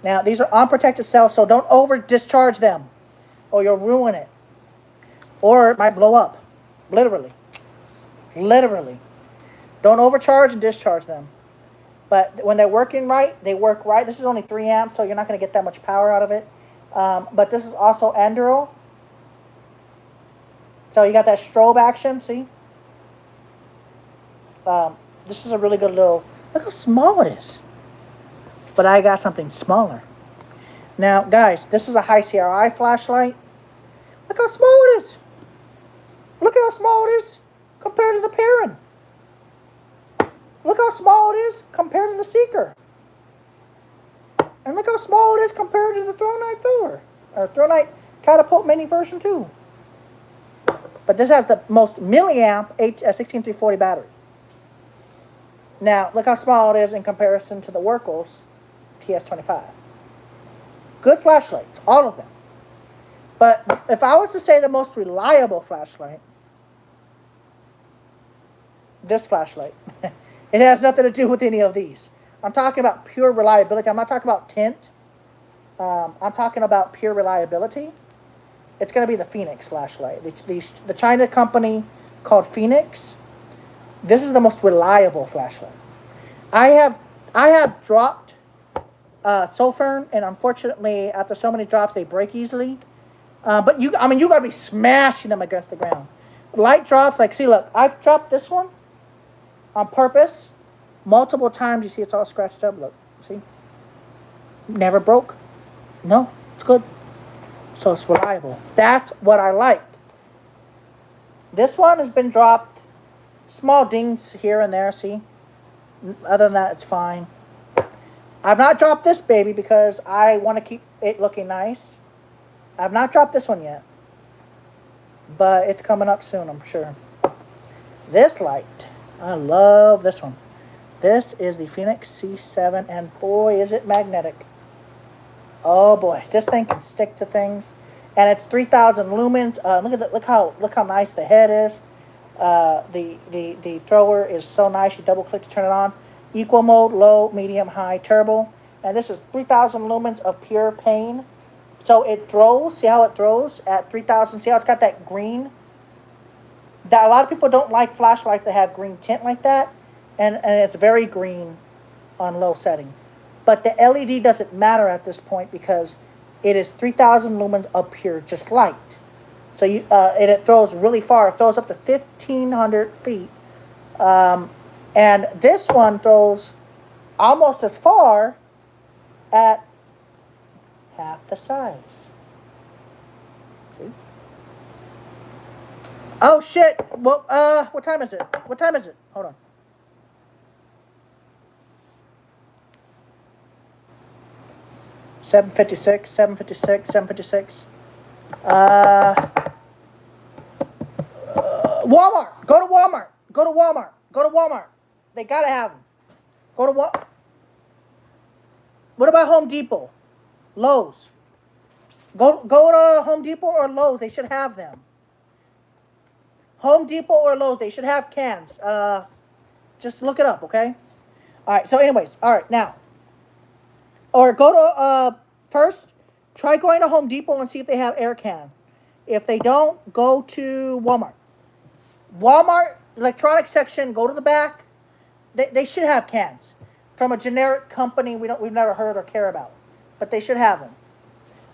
Now, these are unprotected cells, so don't over discharge them, or you'll ruin it. Or it might blow up. Literally. Literally. Don't overcharge and discharge them. But when they're working right, they work right. This is only 3 amps, so you're not going to get that much power out of it. But this is also Enduro. So you got that strobe action, see? This is a really good little... Look how small it is. But I got something smaller. Now, guys, this is a high CRI flashlight. Look how small it is. Look at how small it is compared to the Perrin. Look how small it is compared to the Seeker. And look how small it is compared to the Thrunite Thrower. Or Thrunite Catapult Mini version 2. But this has the most milliamp 16340 battery. Now, look how small it is in comparison to the Workhorse TS25. Good flashlights, all of them. But if I was to say the most reliable flashlight, this flashlight. It has nothing to do with any of these. I'm talking about pure reliability. I'm not talking about tint. I'm talking about pure reliability. It's going to be the Phoenix flashlight. The China company called Phoenix. This is the most reliable flashlight. I have dropped Sulfurn, and unfortunately, after so many drops, they break easily. But you got to be smashing them against the ground. Light drops, like, see, look, I've dropped this one on purpose multiple times. You see it's all scratched up. Look, see? Never broke. No, it's good. So it's reliable. That's what I like. This one has been dropped. Small dings here and there, see? Other than that, it's fine. I've not dropped this baby because I want to keep it looking nice. I've not dropped this one yet. But it's coming up soon, I'm sure. This light. I love this one. This is the Phoenix C7, and boy, is it magnetic. Oh boy, this thing can stick to things, and it's 3,000 lumens. Look how nice the head is. The thrower is so nice. You double click to turn it on. Equal mode, low, medium, high, turbo, and this is 3,000 lumens of pure pain. So it throws. See how it throws at 3,000. See how it's got that green. That a lot of people don't like flashlights that have green tint like that, and it's very green on low setting. But the LED doesn't matter at this point because it is 3,000 lumens of pure just light. So and it throws really far. It throws up to 1,500 feet. And this one throws almost as far at half the size. See? Oh shit! Well, what time is it? What time is it? Hold on. $7:56. Walmart. Go to Walmart. Go to Walmart. Go to Walmart. They gotta have them. Go to Walmart. What about Home Depot? Lowe's. Go to Home Depot or Lowe's. They should have them. Home Depot or Lowe's. They should have cans. Just look it up, okay? All right. So, anyways, all right now. Or go to first. Try going to Home Depot and see if they have air can. If they don't, go to Walmart. Walmart electronics section. Go to the back. They should have cans from a generic company we've never heard or care about, but they should have them.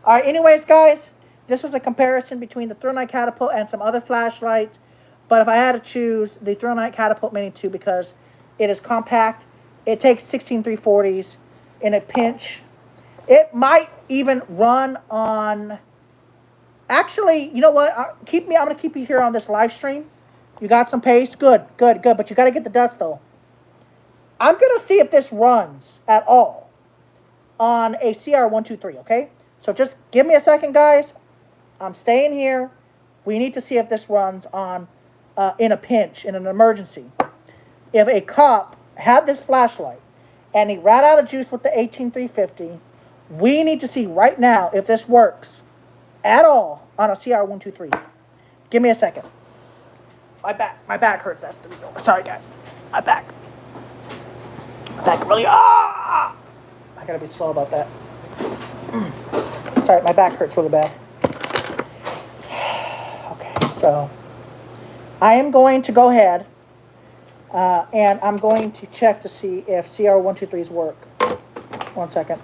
All right. Anyways, guys, this was a comparison between the Thrunite Catapult and some other flashlights. But if I had to choose the Thrunite Catapult Mini 2 because it is compact, it takes 16340s in a pinch. It might even run on. Actually, you know what? I'm going to keep you here on this live stream You got some pace? Good, good, good. But you got to get the dust, though. I'm going to see if this runs at all on a CR123, okay? So just give me a second, guys. I'm staying here. We need to see if this runs on in a pinch, in an emergency. If a cop had this flashlight and he ran out of juice with the 18350, we need to see right now if this works at all on a CR123. Give me a second. My back hurts. That's the reason. Sorry, guys. My back really. I gotta be slow about that. Sorry, my back hurts really bad. Okay, so I am going to go ahead and I'm going to check to see if CR123s work. 1 second.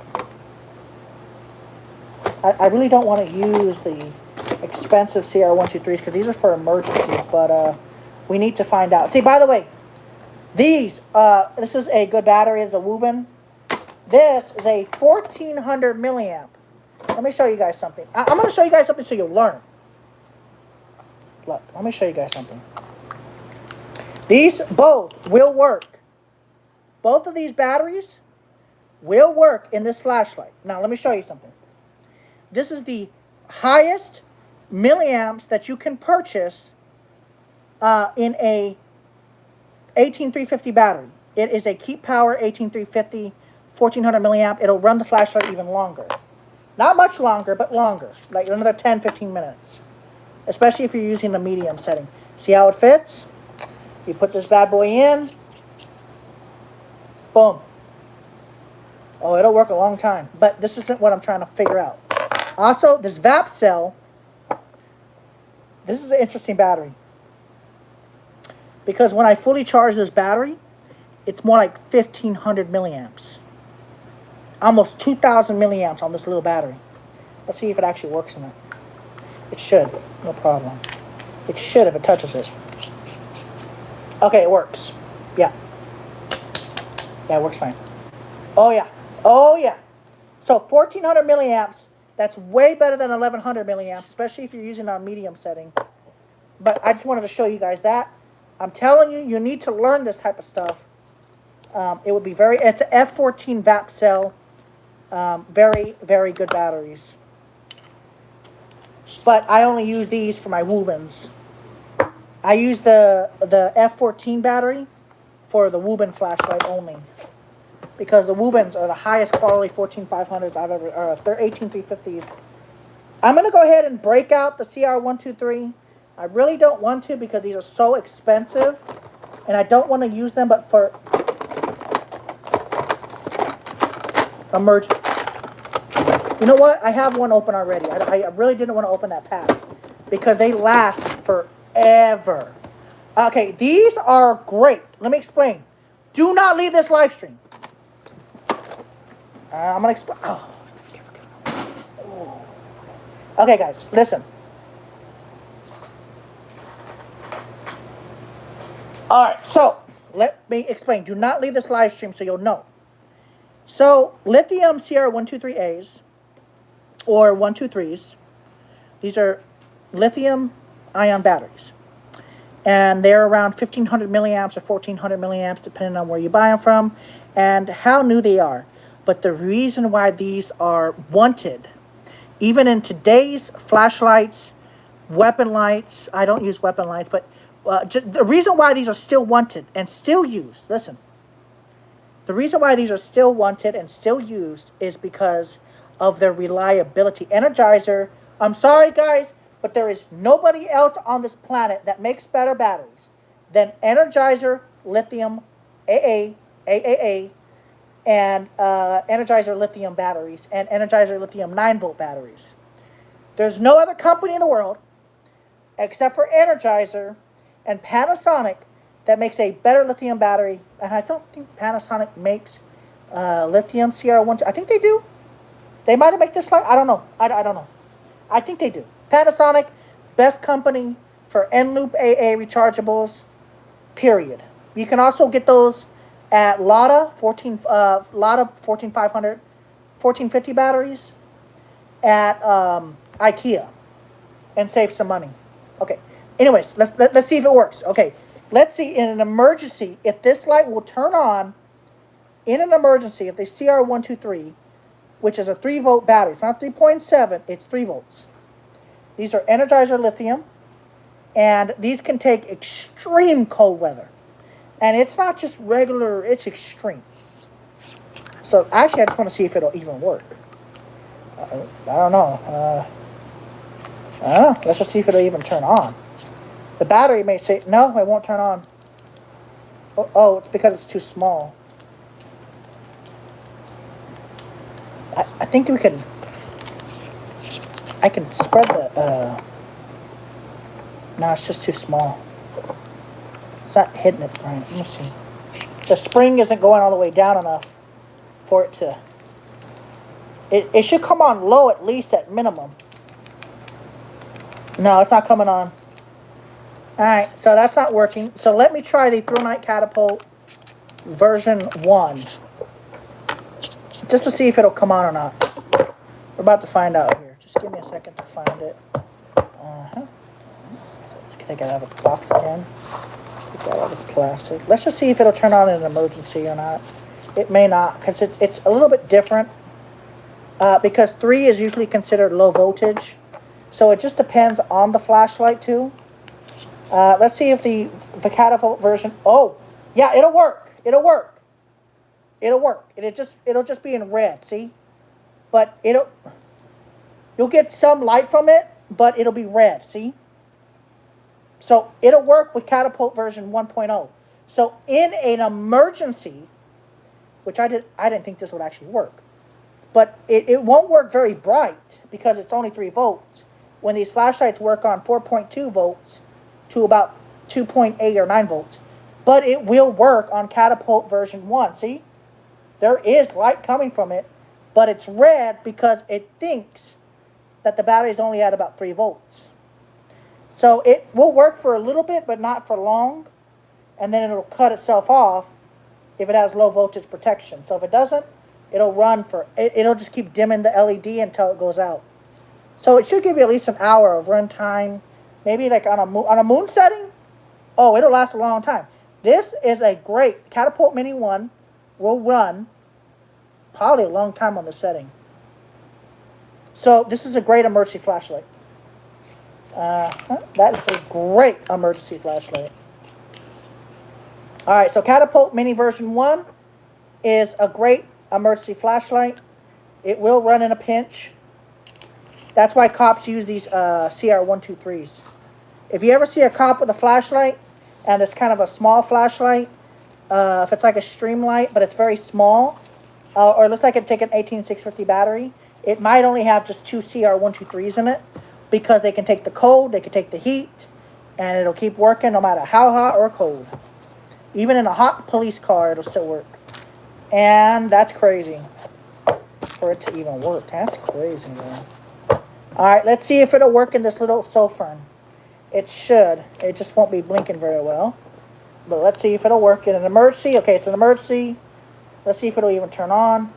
I really don't want to use the expensive CR123s because these are for emergencies, but we need to find out. See, by the way, these, this is a good battery. It's a Woobin. This is a 1400 milliamp. Let me show you guys something. I'm going to show you guys something so you'll learn. Look, let me show you guys something. These both will work. Both of these batteries will work in this flashlight. Now, let me show you something. This is the highest milliamps that you can purchase in a 18350 battery. It is a Keep Power 18350, 1400 milliamp. It'll run the flashlight even longer. Not much longer, but longer. Like another 10, 15 minutes. Especially if you're using the medium setting. See how it fits? You put this bad boy in. Boom. Oh, it'll work a long time. But this isn't what I'm trying to figure out. Also, this VAP cell. This is an interesting battery. Because when I fully charge this battery, it's more like 1500 milliamps. Almost 2000 milliamps on this little battery. Let's see if it actually works in it. It should. No problem. It should if it touches it. Okay, it works. Yeah. Yeah, it works fine. Oh, yeah. Oh, yeah. So, 1400 milliamps. That's way better than 1100 milliamps, especially if you're using our medium setting. But I just wanted to show you guys that. I'm telling you, you need to learn this type of stuff. It would be it's an F14 VAP cell. Very, very good batteries. But I only use these for my Woobins. I use the F14 battery for the Woobin flashlight only. Because the Woobins are the highest quality 14500s I've ever, 18350s. I'm going to go ahead and break out the CR123. I really don't want to because these are so expensive. And I don't want to use them but for emergency. You know what? I have one open already. I really didn't want to open that pack because they last forever. Okay, these are great. Let me explain. Do not leave this live stream. I'm going to explain. Oh, careful. Okay, guys, listen. All right, so let me explain. Do not leave this live stream so you'll know. So, lithium CR123As or 123s, these are lithium ion batteries. And they're around 1500 milliamps or 1400 milliamps, depending on where you buy them from and how new they are. But the reason why these are wanted, even in today's flashlights, weapon lights, I don't use weapon lights, but the reason why these are still wanted and still used, listen, the reason why these are still wanted and still used is because of their reliability. Energizer, I'm sorry guys, but there is nobody else on this planet that makes better batteries than Energizer Lithium AAA, and Energizer Lithium batteries and Energizer Lithium 9-volt batteries. There's no other company in the world except for Energizer and Panasonic that makes a better lithium battery. And I don't think Panasonic makes lithium CR1. I think they do. They might have made this light. I don't know. I don't know. I think they do. Panasonic, best company for N-loop AA rechargeables, period. You can also get those at Lada 14500, 1450 batteries at IKEA and save some money. Okay. Anyways, let's see if it works. Okay, let's see in an emergency if this light will turn on. In an emergency, if the CR123, which is a 3-volt battery, it's not 3.7, it's 3 volts. These are Energizer lithium, and these can take extreme cold weather. And it's not just regular, it's extreme. So actually, I just want to see if it'll even work. I don't know. Let's just see if it'll even turn on. The battery may say, no, it won't turn on. Oh, it's because it's too small. I think we can... I can spread the... No, it's just too small. It's not hitting it right. Let me see. The spring isn't going all the way down enough for it to... It should come on low at least at minimum. No, it's not coming on. Alright, so that's not working. So let me try the Thrunite catapult version 1. Just to see if it'll come on or not. We're about to find out here. Just give me a second to find it. So let's take it out of its box again. Take that out of its plastic. Let's just see if it'll turn on in an emergency or not. It may not, because it's a little bit different. Because 3 is usually considered low voltage. So it just depends on the flashlight too. Let's see if the catapult version... Oh, yeah, it'll work. It'll work. It'll work. It'll just be in red, see? But you'll get some light from it, but it'll be red, see? So it'll work with catapult version 1.0. So in an emergency, which I didn't think this would actually work, but it won't work very bright because it's only 3 volts. When these flashlights work on 4.2 volts to about 2.8 or 9 volts. But it will work on catapult version 1, see? There is light coming from it, but it's red because it thinks that the battery is only at about 3 volts. So it will work for a little bit, but not for long. And then it'll cut itself off if it has low voltage protection. So if it doesn't, it'll run for... It'll just keep dimming the LED until it goes out. So it should give you at least an hour of run time. Maybe like on a moon setting. Oh, it'll last a long time. This is a great... Catapult Mini 1 will run probably a long time on the setting. So this is a great emergency flashlight. That is a great emergency flashlight. Alright, so Catapult Mini version 1 is a great emergency flashlight. It will run in a pinch. That's why cops use these CR123s. If you ever see a cop with a flashlight, and it's kind of a small flashlight, if it's like a stream light, but it's very small, or it looks like it'd take an 18650 battery, it might only have just 2 CR123s in it, because they can take the cold, they can take the heat, and it'll keep working no matter how hot or cold. Even in a hot police car, it'll still work. And that's crazy for it to even work. That's crazy, man. Alright, let's see if it'll work in this little Sofern. It should. It just won't be blinking very well. But let's see if it'll work in an emergency. Okay, it's an emergency. Let's see if it'll even turn on.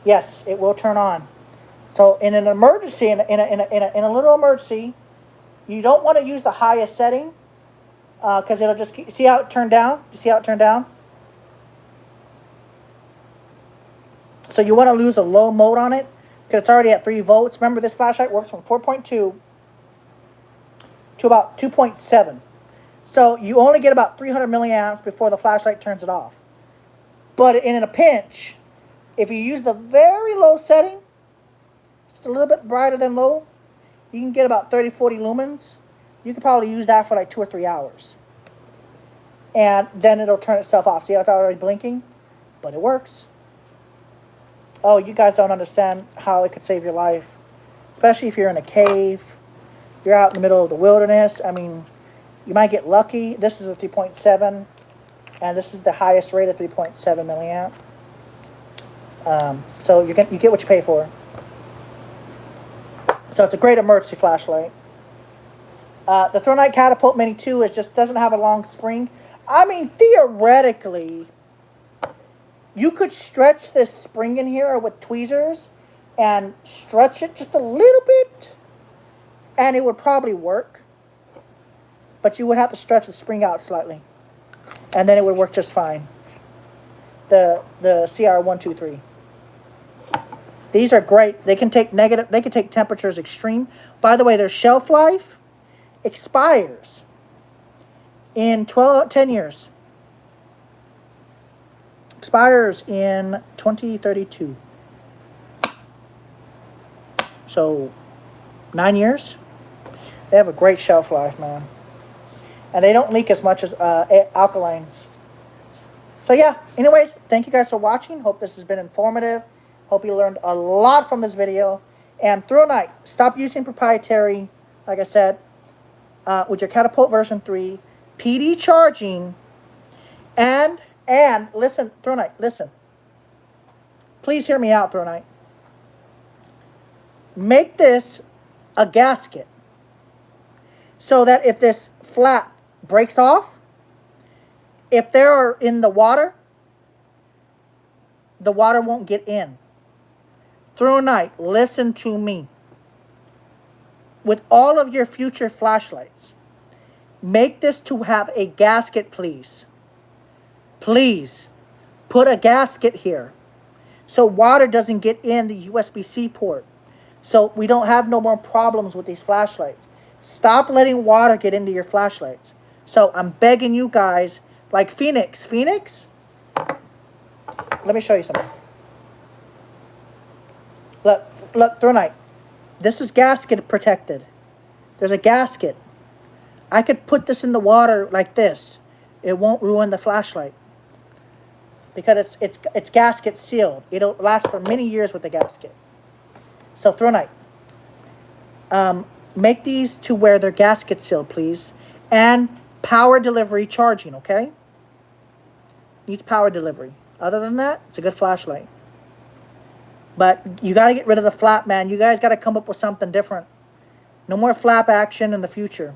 Yes, it will turn on. So in an emergency, in a little emergency, you don't want to use the highest setting. Because it'll just see how it turned down? You see how it turned down? So you want to lose a low mode on it because it's already at 3 volts. Remember, this flashlight works from 4.2 to about 2.7. So you only get about 300 milliamps before the flashlight turns it off. But in a pinch, if you use the very low setting, just a little bit brighter than low, you can get about 30, 40 lumens. You could probably use that for like 2 or 3 hours. And then it'll turn itself off. See how it's already blinking? But it works. Oh, you guys don't understand how it could save your life. Especially if you're in a cave. You're out in the middle of the wilderness. I mean, you might get lucky. This is a 3.7. And this is the highest rate of 3.7 milliamp. So you get what you pay for. So it's a great emergency flashlight. The Thrunite Catapult Mini 2 doesn't have a long spring. I mean, theoretically, you could stretch this spring in here with tweezers and stretch it just a little bit, and it would probably work. but you would have to stretch the spring out slightly, and then it would work just fine. The CR123. These are great. They can take negative. They can take temperatures extreme. By the way, their shelf life expires in 10 years. Expires in 2032. So 9 years. They have a great shelf life, man. And they don't leak as much as alkalines. So yeah, anyways, thank you guys for watching. Hope this has been informative. Hope you learned a lot from this video. And Thrunite, stop using proprietary, like I said, with your catapult version 3, PD charging, and listen, Thrunite, listen. Please hear me out, Thrunite. Make this a gasket so that if this flap breaks off, if they're in the water won't get in. Thrunite, listen to me. With all of your future flashlights, make this to have a gasket, please. Please, put a gasket here so water doesn't get in the USB-C port. So we don't have no more problems with these flashlights. Stop letting water get into your flashlights. So I'm begging you guys, like Phoenix. Phoenix? Let me show you something. Look, Thrunite. This is gasket protected. There's a gasket. I could put this in the water like this. It won't ruin the flashlight. Because it's gasket sealed. It'll last for many years with the gasket. So Thrunite, make these to where they're gasket sealed, please. And power delivery charging, okay? Needs power delivery. Other than that, it's a good flashlight. But you got to get rid of the flap, man. You guys got to come up with something different. No more flap action in the future.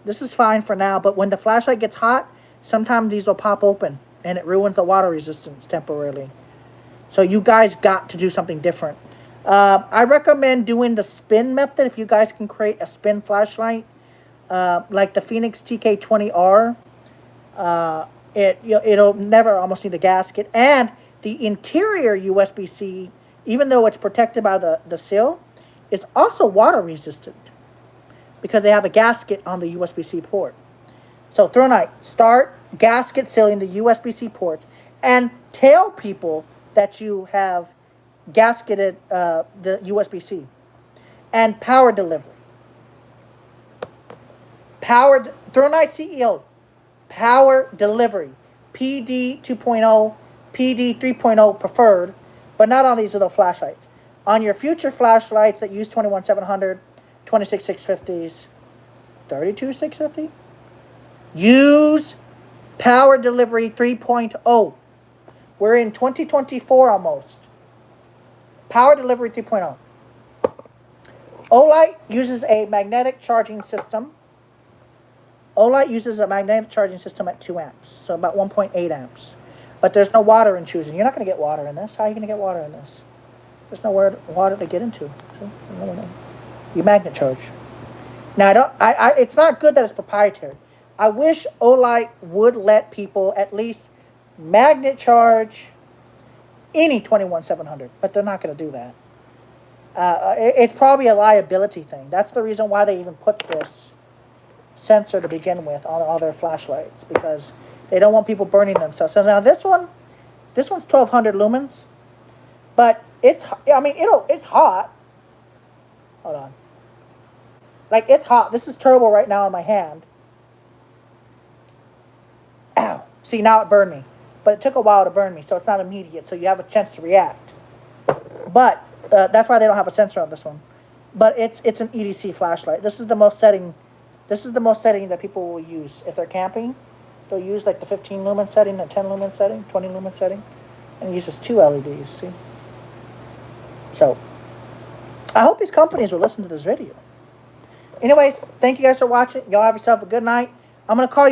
This is fine for now, but when the flashlight gets hot, sometimes these will pop open, and it ruins the water resistance temporarily. So you guys got to do something different. I recommend doing the spin method if you guys can create a spin flashlight, like the Phoenix TK20R. It'll never almost need a gasket. And the interior USB-C, even though it's protected by the seal, is also water resistant because they have a gasket on the USB-C port. So Thrunite, start gasket sealing the USB-C ports and tell people that you have gasketed the USB-C. And power delivery. Thrunite CEO, power delivery. PD 2.0, PD 3.0 preferred, but not on these little flashlights. On your future flashlights that use 21700, 26650s, 32650, use power delivery 3.0. We're in 2024 almost. Power delivery 3.0. Olight uses a magnetic charging system. Olight uses a magnetic charging system at 2 amps, so about 1.8 amps. But there's no water in choosing. You're not going to get water in this. How are you going to get water in this? There's no water to get into. See? You magnet charge. Now, it's not good that it's proprietary. I wish Olight would let people at least magnet charge any 21700, but they're not going to do that. It's probably a liability thing. That's the reason why they even put this sensor to begin with on all their flashlights, because they don't want people burning themselves. So now this one's 1200 lumens, but it's hot. Hold on. Like, it's hot. This is turbo right now in my hand. Ow. See, now it burned me. But it took a while to burn me, so it's not immediate, so you have a chance to react. But that's why they don't have a sensor on this one. But it's an EDC flashlight. This is the most setting that people will use. If they're camping, they'll use like the 15 lumen setting, the 10 lumen setting, 20 lumen setting. And it uses 2 LEDs, see? So, I hope these companies will listen to this video. Anyways, thank you guys for watching. Y'all have yourself a good night. I'm going to call you